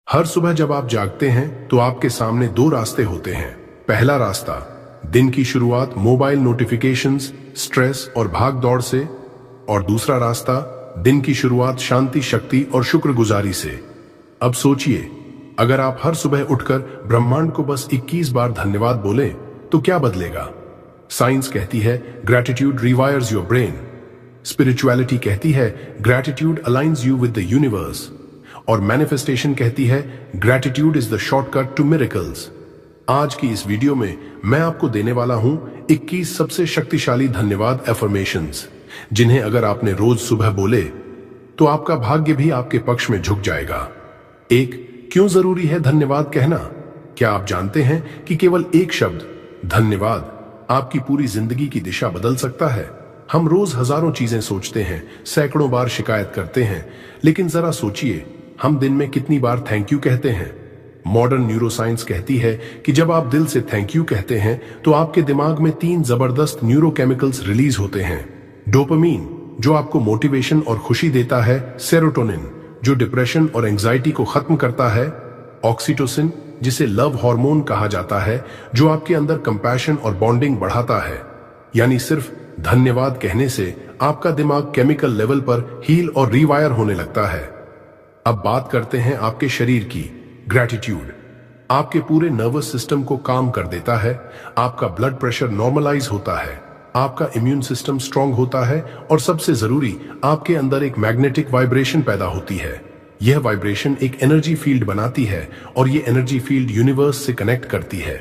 हर सुबह जब आप जागते हैं तो आपके सामने दो रास्ते होते हैं। पहला रास्ता दिन की शुरुआत मोबाइल नोटिफिकेशंस, स्ट्रेस और भाग दौड़ से, और दूसरा रास्ता दिन की शुरुआत शांति, शक्ति और शुक्रगुजारी से। अब सोचिए, अगर आप हर सुबह उठकर ब्रह्मांड को बस 21 बार धन्यवाद बोले तो क्या बदलेगा? साइंस कहती है gratitude rewires your brain. Spirituality कहती है gratitude aligns you with the universe. और मैनिफेस्टेशन कहती है gratitude is the shortcut to miracles. आज की इस वीडियो में मैं आपको देने वाला हूं 21 सबसे शक्तिशाली धन्यवाद एफर्मेशंस, जिन्हें अगर आपने रोज सुबह बोले तो आपका भाग्य भी आपके पक्ष में झुक जाएगा। एक, क्यों जरूरी है धन्यवाद कहना? क्या आप जानते हैं कि केवल एक शब्द धन्यवाद आपकी पूरी जिंदगी की दिशा बदल सकता है? हम रोज हजारों चीजें सोचते हैं, सैकड़ों बार शिकायत करते हैं, लेकिन जरा सोचिए, हम दिन में कितनी बार थैंक यू कहते हैं? मॉडर्न न्यूरोसाइंस कहती है कि जब आप दिल से थैंक यू कहते हैं तो आपके दिमाग में 3 जबरदस्त न्यूरोकेमिकल्स रिलीज होते हैं। डोपामीन, जो आपको मोटिवेशन और खुशी देता है, सेरोटोनिन, जो डिप्रेशन और एंजाइटी को खत्म करता है, ऑक्सीटोसिन, जिसे लव हार्मोन कहा जाता है, जो आपके अंदर कंपैशन और बॉन्डिंग बढ़ाता है। यानी सिर्फ धन्यवाद कहने से आपका दिमाग केमिकल लेवल पर हील और रीवायर होने लगता है। अब बात करते हैं आपके शरीर की। ग्रैटिट्यूड आपके पूरे नर्वस सिस्टम को काम कर देता है, आपका ब्लड प्रेशर नॉर्मलाइज होता है, आपका इम्यून सिस्टम स्ट्रांग होता है, और सबसे जरूरी, आपके अंदर एक मैग्नेटिक वाइब्रेशन पैदा होती है। यह वाइब्रेशन एक एनर्जी फील्ड बनाती है और यह एनर्जी फील्ड यूनिवर्स से कनेक्ट करती है।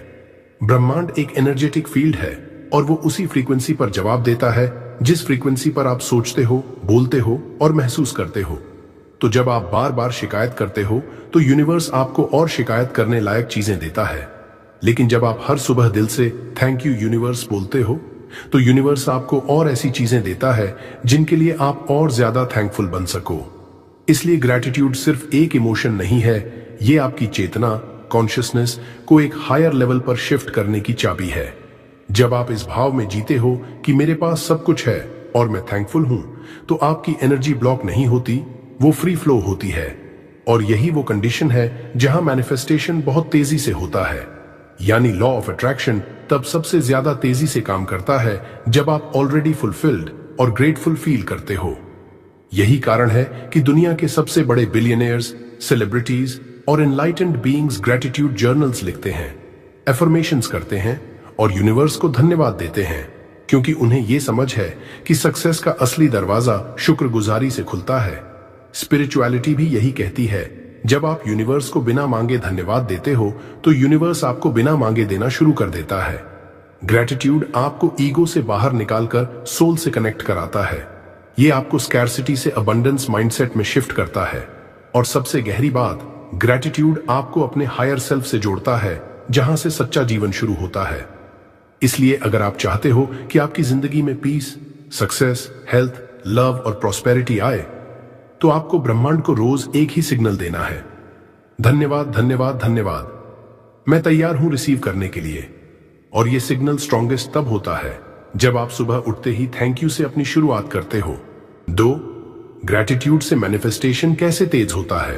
ब्रह्मांड एक एनर्जेटिक फील्ड है और वो उसी फ्रीक्वेंसी पर जवाब देता है जिस फ्रीक्वेंसी पर आप सोचते हो, बोलते हो और महसूस करते हो। तो जब आप बार बार शिकायत करते हो तो यूनिवर्स आपको और शिकायत करने लायक चीजें देता है। लेकिन जब आप हर सुबह दिल से थैंक यू यूनिवर्स बोलते हो तो यूनिवर्स आपको और ऐसी चीजें देता है जिनके लिए आप और ज्यादा थैंकफुल बन सको। इसलिए ग्रैटिट्यूड सिर्फ एक इमोशन नहीं है, ये आपकी चेतना, कॉन्शियसनेस को एक हायर लेवल पर शिफ्ट करने की चाबी है। जब आप इस भाव में जीते हो कि मेरे पास सब कुछ है और मैं थैंकफुल हूं, तो आपकी एनर्जी ब्लॉक नहीं होती, वो फ्री फ्लो होती है। और यही वो कंडीशन है जहां मैनिफेस्टेशन बहुत तेजी से होता है। यानी लॉ ऑफ अट्रैक्शन तब सबसे ज्यादा तेजी से काम करता है जब आप ऑलरेडी फुलफिल्ड और ग्रेटफुल फील करते हो। यही कारण है कि दुनिया के सबसे बड़े बिलियनियर्स, सेलिब्रिटीज और एनलाइटेंड बीइंग्स ग्रैटिट्यूड जर्नल्स लिखते हैं, एफर्मेशंस करते हैं और यूनिवर्स को धन्यवाद देते हैं, क्योंकि उन्हें यह समझ है कि सक्सेस का असली दरवाजा शुक्रगुजारी से खुलता है। स्पिरिचुअलिटी भी यही कहती है, जब आप यूनिवर्स को बिना मांगे धन्यवाद देते हो तो यूनिवर्स आपको बिना मांगे देना शुरू कर देता है। ग्रैटिट्यूड आपको ईगो से बाहर निकालकर सोल से कनेक्ट कराता है। ये आपको स्कैर्सिटी से अबंडेंस माइंडसेट में शिफ्ट करता है। और सबसे गहरी बात, ग्रैटिट्यूड आपको अपने हायर सेल्फ से जोड़ता है, जहां से सच्चा जीवन शुरू होता है। इसलिए अगर आप चाहते हो कि आपकी जिंदगी में पीस, सक्सेस, हेल्थ, लव और प्रॉस्पेरिटी आए, तो आपको ब्रह्मांड को रोज एक ही सिग्नल देना है, धन्यवाद, धन्यवाद, धन्यवाद। मैं तैयार हूं रिसीव करने के लिए। और यह सिग्नल स्ट्रॉन्गेस्ट तब होता है जब आप सुबह उठते ही थैंक यू से अपनी शुरुआत करते हो। 2, ग्रैटिट्यूड से मैनिफेस्टेशन कैसे तेज होता है?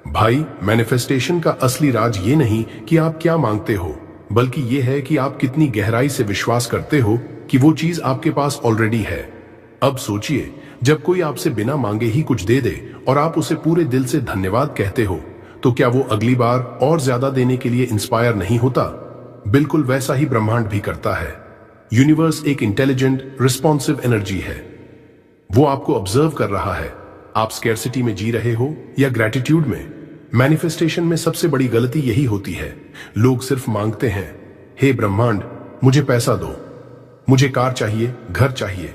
भाई, मैनिफेस्टेशन का असली राज ये नहीं कि आप क्या मांगते हो, बल्कि यह है कि आप कितनी गहराई से विश्वास करते हो कि वो चीज आपके पास ऑलरेडी है। अब सोचिए, जब कोई आपसे बिना मांगे ही कुछ दे दे और आप उसे पूरे दिल से धन्यवाद कहते हो, तो क्या वो अगली बार और ज्यादा देने के लिए इंस्पायर नहीं होता? बिल्कुल वैसा ही ब्रह्मांड भी करता है। यूनिवर्स एक इंटेलिजेंट, रिस्पॉन्सिव एनर्जी है। वो आपको ऑब्जर्व कर रहा है। आप स्कैर्सिटी में जी रहे हो या ग्रैटिट्यूड में। मैनिफेस्टेशन में सबसे बड़ी गलती यही होती है, लोग सिर्फ मांगते हैं, हे ब्रह्मांड मुझे पैसा दो, मुझे कार चाहिए, घर चाहिए,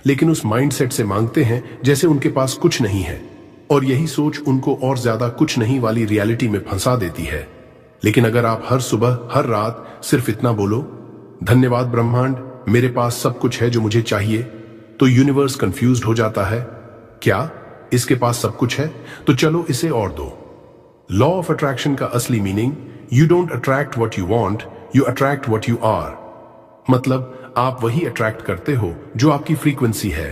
लेकिन उस माइंडसेट से मांगते हैं जैसे उनके पास कुछ नहीं है। और यही सोच उनको और ज्यादा कुछ नहीं वाली रियलिटी में फंसा देती है। लेकिन अगर आप हर सुबह, हर रात सिर्फ इतना बोलो, धन्यवाद ब्रह्मांड, मेरे पास सब कुछ है जो मुझे चाहिए, तो यूनिवर्स कंफ्यूज्ड हो जाता है। क्या इसके पास सब कुछ है? तो चलो इसे और दो। लॉ ऑफ अट्रैक्शन का असली meaning, you don't attract what you want, you attract what you are. मतलब आप वही अट्रैक्ट करते हो जो आपकी फ्रीक्वेंसी है,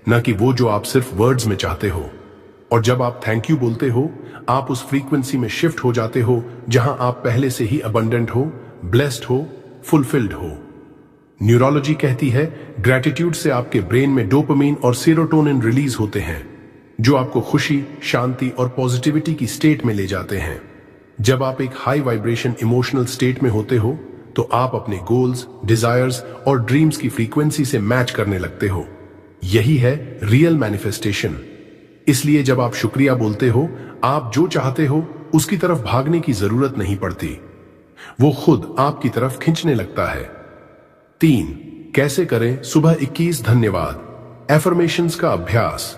ना कि वो जो आप सिर्फ वर्ड्स में चाहते हो। और जब आप थैंक यू बोलते हो, आप उस फ्रीक्वेंसी में शिफ्ट हो जाते हो जहां आप पहले से ही अबंडेंट हो, ब्लेस्ड हो, फुलफिल्ड हो। न्यूरोलॉजी कहती है ग्रैटिट्यूड से आपके ब्रेन में डोपामिन और सेरोटोनिन रिलीज होते हैं, जो आपको खुशी, शांति और पॉजिटिविटी की स्टेट में ले जाते हैं। जब आप एक हाई वाइब्रेशन इमोशनल स्टेट में होते हो तो आप अपने गोल्स, डिजायर्स और ड्रीम्स की फ्रीक्वेंसी से मैच करने लगते हो। यही है रियल मैनिफेस्टेशन। इसलिए जब आप शुक्रिया बोलते हो, आप जो चाहते हो उसकी तरफ भागने की जरूरत नहीं पड़ती, वो खुद आपकी तरफ खींचने लगता है। 3. कैसे करें सुबह 21 धन्यवाद एफर्मेशंस का अभ्यास।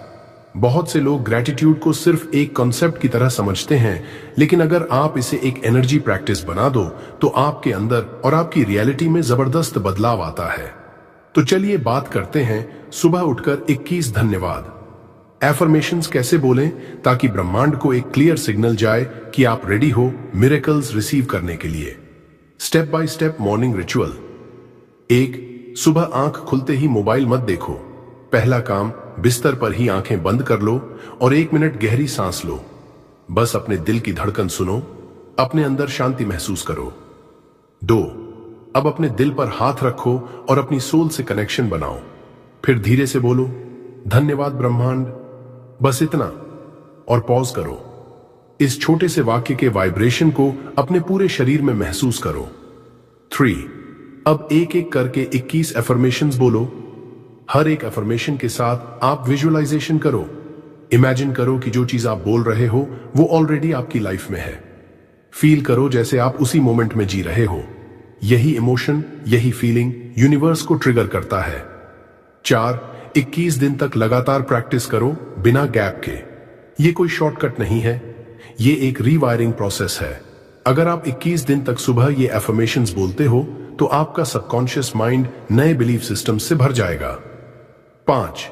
बहुत से लोग ग्रैटिट्यूड को सिर्फ एक कॉन्सेप्ट की तरह समझते हैं, लेकिन अगर आप इसे एक एनर्जी प्रैक्टिस बना दो तो आपके अंदर और आपकी रियलिटी में जबरदस्त बदलाव आता है। तो चलिए बात करते हैं सुबह उठकर 21 धन्यवाद एफर्मेशंस कैसे बोलें ताकि ब्रह्मांड को एक क्लियर सिग्नल जाए कि आप रेडी हो मिरेकल्स रिसीव करने के लिए। Step by step morning ritual. 1. सुबह आंख खुलते ही मोबाइल मत देखो। पहला काम, बिस्तर पर ही आंखें बंद कर लो और 1 मिनट गहरी सांस लो। बस अपने दिल की धड़कन सुनो, अपने अंदर शांति महसूस करो। 2. अब अपने दिल पर हाथ रखो और अपनी सोल से कनेक्शन बनाओ। फिर धीरे से बोलो, धन्यवाद ब्रह्मांड, बस इतना, और पॉज करो। इस छोटे से वाक्य के वाइब्रेशन को अपने पूरे शरीर में महसूस करो। 3. अब एक एक करके 21 एफर्मेशंस बोलो। हर एक एफर्मेशन के साथ आप विजुअलाइजेशन करो। इमेजिन करो कि जो चीज आप बोल रहे हो वो ऑलरेडी आपकी लाइफ में है। फील करो जैसे आप उसी मोमेंट में जी रहे हो। यही इमोशन, यही फीलिंग यूनिवर्स को ट्रिगर करता है। 4. 21 दिन तक लगातार प्रैक्टिस करो बिना गैप के। ये कोई शॉर्टकट नहीं है, ये एक रीवायरिंग प्रोसेस है। अगर आप 21 दिन तक सुबह ये एफर्मेशंस बोलते हो तो आपका सबकॉन्शियस माइंड नए बिलीफ सिस्टम से भर जाएगा। 5.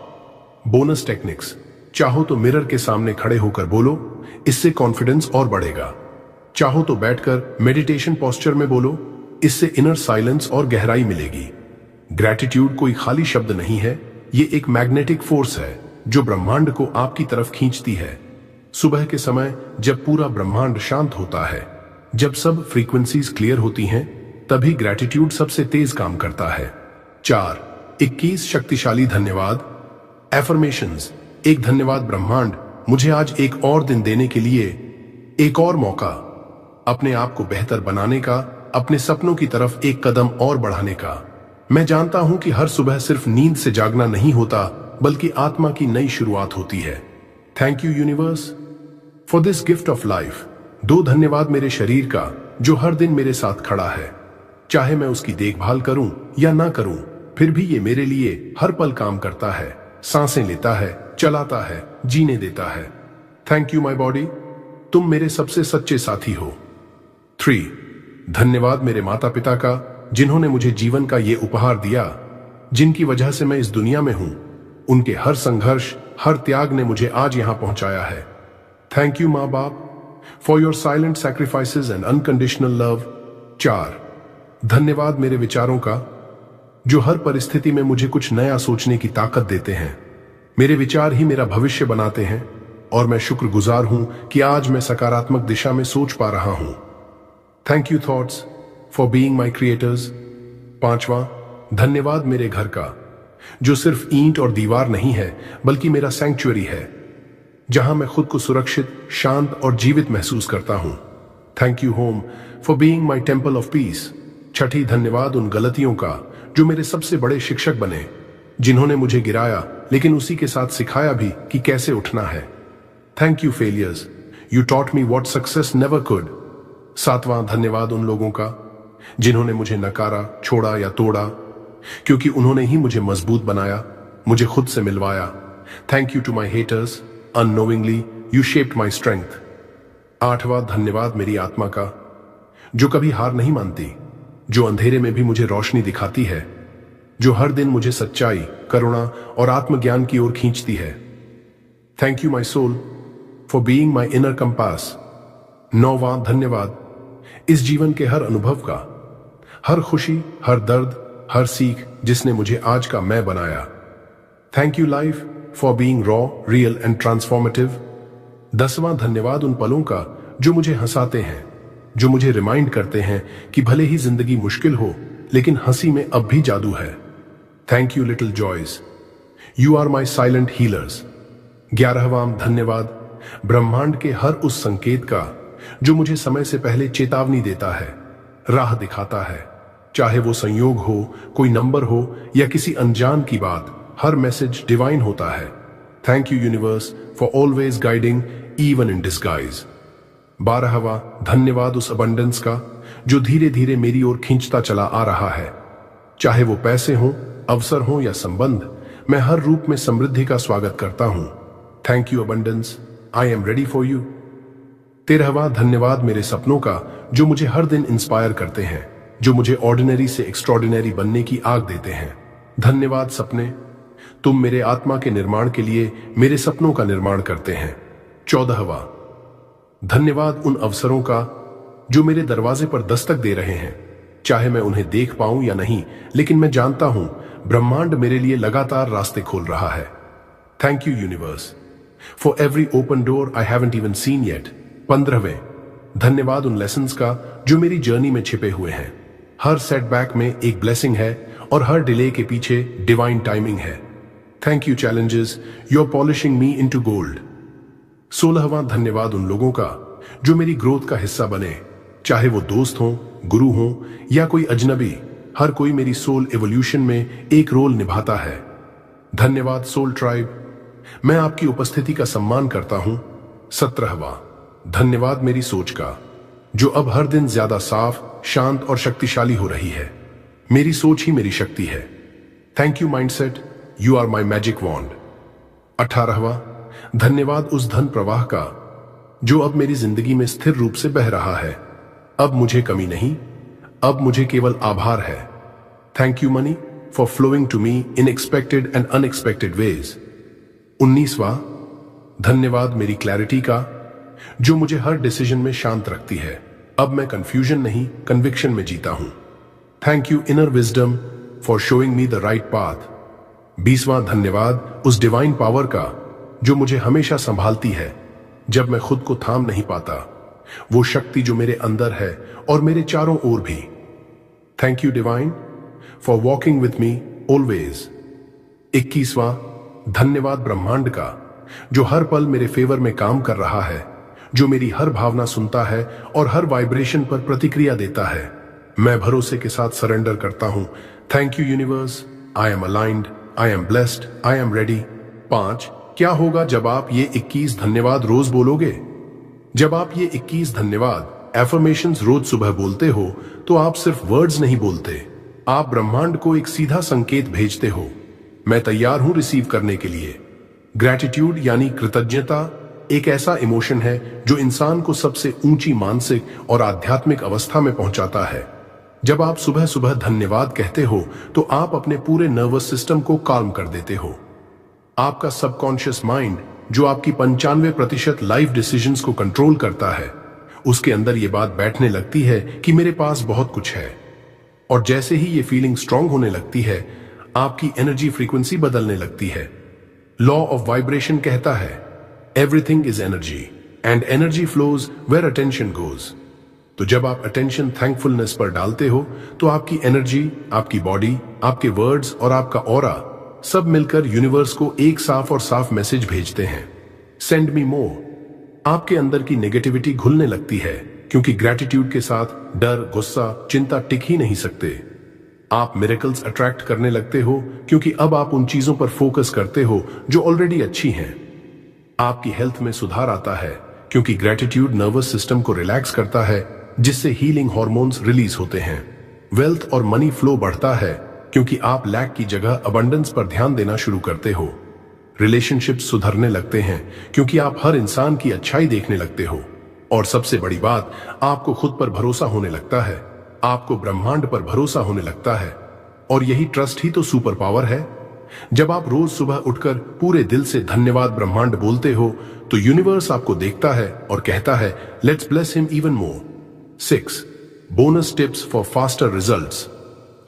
Bonus techniques. चाहो तो मिरर के सामने खड़े होकर बोलो, इससे कॉन्फिडेंस और बढ़ेगा। चाहो तो बैठकर मेडिटेशन पोस्चर में बोलो, इससे इनर साइलेंस और गहराई मिलेगी। ग्रैटिट्यूड कोई खाली शब्द नहीं है, ये एक मैग्नेटिक फोर्स है जो ब्रह्मांड को आपकी तरफ खींचती है। सुबह के समय जब पूरा ब्रह्मांड शांत होता है, जब सब फ्रीक्वेंसीज क्लियर होती हैं, तभी ग्रैटिट्यूड सबसे तेज काम करता है। 4. 21 शक्तिशाली धन्यवाद एफर्मेशंस। एक धन्यवाद ब्रह्मांड, मुझे आज एक और दिन देने के लिए, एक और मौका, अपने आप को बेहतर बनाने का, अपने सपनों की तरफ एक कदम और बढ़ाने का। मैं जानता हूं कि हर सुबह सिर्फ नींद से जागना नहीं होता, बल्कि आत्मा की नई शुरुआत होती है। Thank you universe for this gift of life. 2 धन्यवाद मेरे शरीर का जो हर दिन मेरे साथ खड़ा है। चाहे मैं उसकी देखभाल करूं या ना करूं, फिर भी ये मेरे लिए हर पल काम करता है, सांसें लेता है, चलाता है, जीने देता है। थैंक यू माय बॉडी, तुम मेरे सबसे सच्चे साथी हो। 3. धन्यवाद मेरे माता पिता का जिन्होंने मुझे जीवन का ये उपहार दिया, जिनकी वजह से मैं इस दुनिया में हूं। उनके हर संघर्ष, हर त्याग ने मुझे आज यहां पहुंचाया है। थैंक यू मां बाप for your silent sacrifices and unconditional love. 4. धन्यवाद मेरे विचारों का जो हर परिस्थिति में मुझे कुछ नया सोचने की ताकत देते हैं। मेरे विचार ही मेरा भविष्य बनाते हैं और मैं शुक्रगुजार हूं कि आज मैं सकारात्मक दिशा में सोच पा रहा हूं। Thank you thoughts for being my creators. 5. धन्यवाद मेरे घर का जो सिर्फ ईंट और दीवार नहीं है, बल्कि मेरा सैंक्चुअरी है, जहां मैं खुद को सुरक्षित, शांत और जीवित महसूस करता हूं। Thank you home for being my temple of peace. 6. धन्यवाद उन गलतियों का जो मेरे सबसे बड़े शिक्षक बने, जिन्होंने मुझे गिराया लेकिन उसी के साथ सिखाया भी कि कैसे उठना है। Thank you failures, you taught me what success never could. 7. धन्यवाद उन लोगों का जिन्होंने मुझे नकारा, छोड़ा या तोड़ा, क्योंकि उन्होंने ही मुझे मजबूत बनाया, मुझे खुद से मिलवाया। Thank you to my haters, unknowingly you shaped my strength. 8. धन्यवाद मेरी आत्मा का जो कभी हार नहीं मानती, जो अंधेरे में भी मुझे रोशनी दिखाती है, जो हर दिन मुझे सच्चाई, करुणा और आत्मज्ञान की ओर खींचती है। Thank you my soul for being my inner compass. 9. धन्यवाद इस जीवन के हर अनुभव का, हर खुशी, हर दर्द, हर सीख जिसने मुझे आज का मैं बनाया। Thank you life for being raw, real and transformative. 10वां धन्यवाद उन पलों का जो मुझे हंसाते हैं, जो मुझे रिमाइंड करते हैं कि भले ही जिंदगी मुश्किल हो, लेकिन हंसी में अब भी जादू है। Thank you little joys, you are my silent healers. 11वां धन्यवाद ब्रह्मांड के हर उस संकेत का जो मुझे समय से पहले चेतावनी देता है, राह दिखाता है। चाहे वो संयोग हो, कोई नंबर हो या किसी अनजान की बात, हर मैसेज डिवाइन होता है। Thank you universe for always guiding even in disguise. 12वां धन्यवाद उस अबंडेंस का जो धीरे धीरे मेरी ओर खींचता चला आ रहा है। चाहे वो पैसे हों, अवसर हों या संबंध, मैं हर रूप में समृद्धि का स्वागत करता हूं। Thank you abundance, I am ready for you. 13वां धन्यवाद मेरे सपनों का जो मुझे हर दिन इंस्पायर करते हैं, जो मुझे ऑर्डिनरी से एक्स्ट्रॉर्डिनरी बनने की आग देते हैं। धन्यवाद सपने, तुम मेरे आत्मा के निर्माण के लिए मेरे सपनों का निर्माण करते हैं। 14वां धन्यवाद उन अवसरों का जो मेरे दरवाजे पर दस्तक दे रहे हैं। चाहे मैं उन्हें देख पाऊं या नहीं, लेकिन मैं जानता हूं ब्रह्मांड मेरे लिए लगातार रास्ते खोल रहा है। Thank you universe for every open door I haven't even seen yet. 15वें धन्यवाद उन लेसन्स का जो मेरी जर्नी में छिपे हुए हैं। हर सेटबैक में एक ब्लेसिंग है और हर डिले के पीछे डिवाइन टाइमिंग है। Thank you challenges, you are polishing me into gold. 16वां धन्यवाद उन लोगों का जो मेरी ग्रोथ का हिस्सा बने, चाहे वो दोस्त हों, गुरु हों या कोई अजनबी, हर कोई मेरी सोल एवोल्यूशन में एक रोल निभाता है। धन्यवाद सोल ट्राइब, मैं आपकी उपस्थिति का सम्मान करता हूं। 17वां धन्यवाद मेरी सोच का जो अब हर दिन ज्यादा साफ, शांत और शक्तिशाली हो रही है। मेरी सोच ही मेरी शक्ति है। Thank you mindset, you are my magic wand. 18वां धन्यवाद उस धन प्रवाह का जो अब मेरी जिंदगी में स्थिर रूप से बह रहा है। अब मुझे कमी नहीं, अब मुझे केवल आभार है। Thank you money for flowing to me in expected and unexpected ways. 19वां धन्यवाद मेरी क्लैरिटी का जो मुझे हर डिसीजन में शांत रखती है। अब मैं कंफ्यूजन नहीं, कन्विक्शन में जीता हूं। Thank you inner wisdom for showing me the right path. 20वां धन्यवाद उस डिवाइन पावर का जो मुझे हमेशा संभालती है जब मैं खुद को थाम नहीं पाता, वो शक्ति जो मेरे अंदर है और मेरे चारों ओर भी। Thank you divine for walking with me always. 21वां धन्यवाद ब्रह्मांड का जो हर पल मेरे फेवर में काम कर रहा है, जो मेरी हर भावना सुनता है और हर वाइब्रेशन पर प्रतिक्रिया देता है। मैं भरोसे के साथ सरेंडर करता हूं। Thank you universe, I am aligned, I am blessed, I am ready. 5 क्या होगा जब आप ये 21 धन्यवाद रोज बोलोगे? जब आप ये 21 धन्यवाद एफर्मेशंस रोज सुबह बोलते हो तो आप सिर्फ वर्ड्स नहीं बोलते, आप ब्रह्मांड को एक सीधा संकेत भेजते हो, मैं तैयार हूं रिसीव करने के लिए। ग्रैटिट्यूड यानी कृतज्ञता एक ऐसा इमोशन है जो इंसान को सबसे ऊंची मानसिक और आध्यात्मिक अवस्था में पहुंचाता है। जब आप सुबह सुबह धन्यवाद कहते हो तो आप अपने पूरे नर्वस सिस्टम को काल्म कर देते हो। आपका सबकॉन्शियस माइंड जो आपकी 95% लाइफ डिसीजंस को कंट्रोल करता है, उसके अंदर ये बात बैठने लगती है कि मेरे पास बहुत कुछ है। और जैसे ही ये फीलिंग स्ट्रांग होने लगती है, आपकी एनर्जी फ्रीक्वेंसी बदलने लगती है। लॉ ऑफ वाइब्रेशन कहता है everything is energy and energy flows where attention goes. तो जब आप अटेंशन थैंकफुलनेस पर डालते हो तो आपकी एनर्जी, आपकी बॉडी, आपके वर्ड्स और आपका ऑरा सब मिलकर यूनिवर्स को एक साफ और साफ मैसेज भेजते हैं, सेंड मी मोर। आपके अंदर की नेगेटिविटी घुलने लगती है क्योंकि ग्रैटिट्यूड के साथ डर, गुस्सा, चिंता टिक ही नहीं सकते। आप मिरेकल्स अट्रैक्ट करने लगते हो क्योंकि अब आप उन चीजों पर फोकस करते हो जो ऑलरेडी अच्छी हैं। आपकी हेल्थ में सुधार आता है क्योंकि ग्रैटिट्यूड नर्वस सिस्टम को रिलैक्स करता है, जिससे हीलिंग हार्मोन्स रिलीज होते हैं। वेल्थ और मनी फ्लो बढ़ता है क्योंकि आप लैक की जगह अबंडेंस पर ध्यान देना शुरू करते हो। रिलेशनशिप्स सुधरने लगते हैं क्योंकि आप हर इंसान की अच्छाई देखने लगते हो। और सबसे बड़ी बात, आपको खुद पर भरोसा होने लगता है, आपको ब्रह्मांड पर भरोसा होने लगता है। और यही ट्रस्ट ही तो सुपर पावर है। जब आप रोज सुबह उठकर पूरे दिल से धन्यवाद ब्रह्मांड बोलते हो तो यूनिवर्स आपको देखता है और कहता है let's bless him even more. 6 bonus tips for faster results.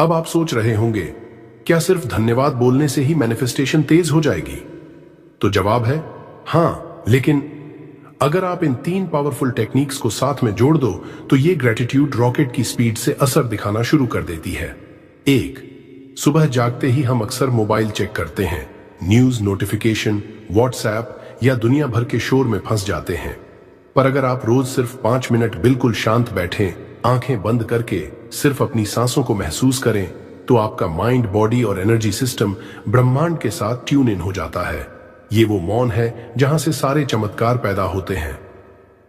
अब आप सोच रहे होंगे क्या सिर्फ धन्यवाद बोलने से ही मैनिफेस्टेशन तेज हो जाएगी? तो जवाब है हां, लेकिन अगर आप इन 3 पावरफुल टेक्निक्स को साथ में जोड़ दो तो ये ग्रेटिट्यूड रॉकेट की स्पीड से असर दिखाना शुरू कर देती है। 1. सुबह जागते ही हम अक्सर मोबाइल चेक करते हैं, न्यूज, नोटिफिकेशन, व्हाट्सएप या दुनिया भर के शोर में फंस जाते हैं। पर अगर आप रोज सिर्फ 5 मिनट बिल्कुल शांत बैठें, आंखें बंद करके सिर्फ अपनी सांसों को महसूस करें, तो आपका माइंड, बॉडी और एनर्जी सिस्टम ब्रह्मांड के साथ ट्यून इन हो जाता है। ये वो मौन है जहां से सारे चमत्कार पैदा होते हैं।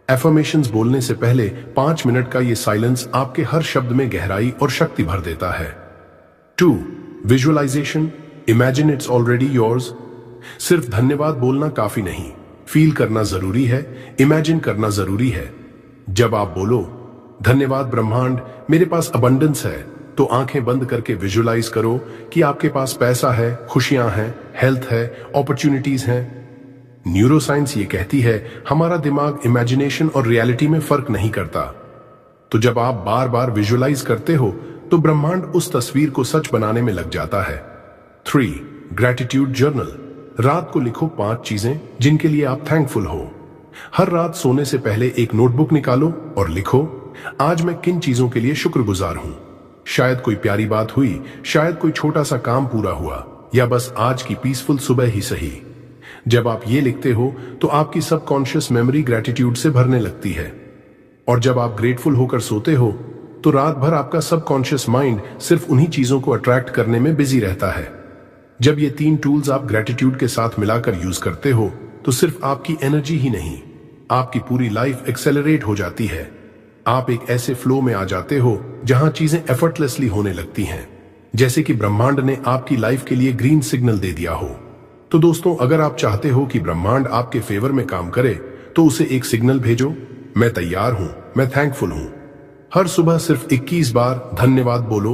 एफर्मेशंस बोलने से पहले 5 मिनट का ये साइलेंस आपके हर शब्द में गहराई और शक्ति भर देता है। 2. Visualization, imagine it's already yours. सिर्फ धन्यवाद बोलना काफी नहीं, फील करना जरूरी है, इमेजिन करना जरूरी है। जब आप बोलो, धन्यवाद ब्रह्मांड, मेरे पास अबंडेंस है, तो आंखें बंद करके विजुअलाइज करो कि आपके पास पैसा है, खुशियां हैं, हेल्थ है, अपॉर्चुनिटीज हैं। न्यूरोसाइंस ये कहती है हमारा दिमाग इमेजिनेशन और रियलिटी में फर्क नहीं करता। तो जब आप बार बार विजुअलाइज करते हो तो ब्रह्मांड उस तस्वीर को सच बनाने में लग जाता है। 3. Gratitude journal. रात को लिखो 5 चीजें जिनके लिए आप थैंकफुल हो। हर रात सोने से पहले एक नोटबुक निकालो और लिखो, आज मैं किन चीजों के लिए शुक्रगुजार हूं। शायद कोई प्यारी बात हुई, शायद कोई छोटा सा काम पूरा हुआ, या बस आज की पीसफुल सुबह ही सही। जब आप ये लिखते हो तो आपकी सबकॉन्शियस मेमोरी ग्रेटिट्यूड से भरने लगती है, और जब आप ग्रेटफुल होकर सोते हो तो रात भर आपका सबकॉन्शियस माइंड सिर्फ उन्हीं चीजों को अट्रैक्ट करने में बिजी रहता है। जब ये 3 टूल्स आप ग्रेटिट्यूड के साथ मिलाकर यूज करते हो तो सिर्फ आपकी एनर्जी ही नहीं, आपकी पूरी लाइफ एक्सेलरेट हो जाती है। आप एक ऐसे फ्लो में आ जाते हो जहां चीजें एफर्टलेसली होने लगती हैं, जैसे कि ब्रह्मांड ने आपकी लाइफ के लिए ग्रीन सिग्नल दे दिया हो। तो दोस्तों, अगर आप चाहते हो कि ब्रह्मांड आपके फेवर में काम करे तो उसे एक सिग्नल भेजो, मैं तैयार हूं, मैं थैंकफुल हूं। हर सुबह सिर्फ 21 बार धन्यवाद बोलो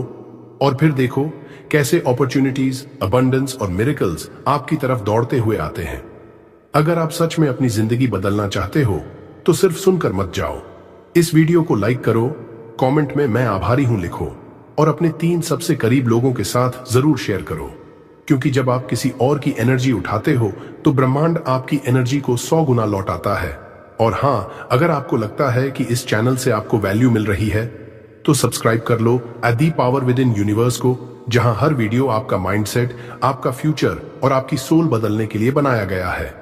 और फिर देखो कैसे अपॉर्चुनिटीज, अबंडेंस और मिरेकल्स आपकी तरफ दौड़ते हुए आते हैं। अगर आप सच में अपनी जिंदगी बदलना चाहते हो तो सिर्फ सुनकर मत जाओ। इस वीडियो को लाइक करो, कमेंट में मैं आभारी हूं लिखो, और अपने 3 सबसे करीब लोगों के साथ जरूर शेयर करो, क्योंकि जब आप किसी और की एनर्जी उठाते हो तो ब्रह्मांड आपकी एनर्जी को 100 गुना लौटाता है। और हाँ, अगर आपको लगता है कि इस चैनल से आपको वैल्यू मिल रही है तो सब्सक्राइब कर लो the power within universe को, जहां हर वीडियो आपका माइंडसेट, आपका फ्यूचर और आपकी सोल बदलने के लिए बनाया गया है।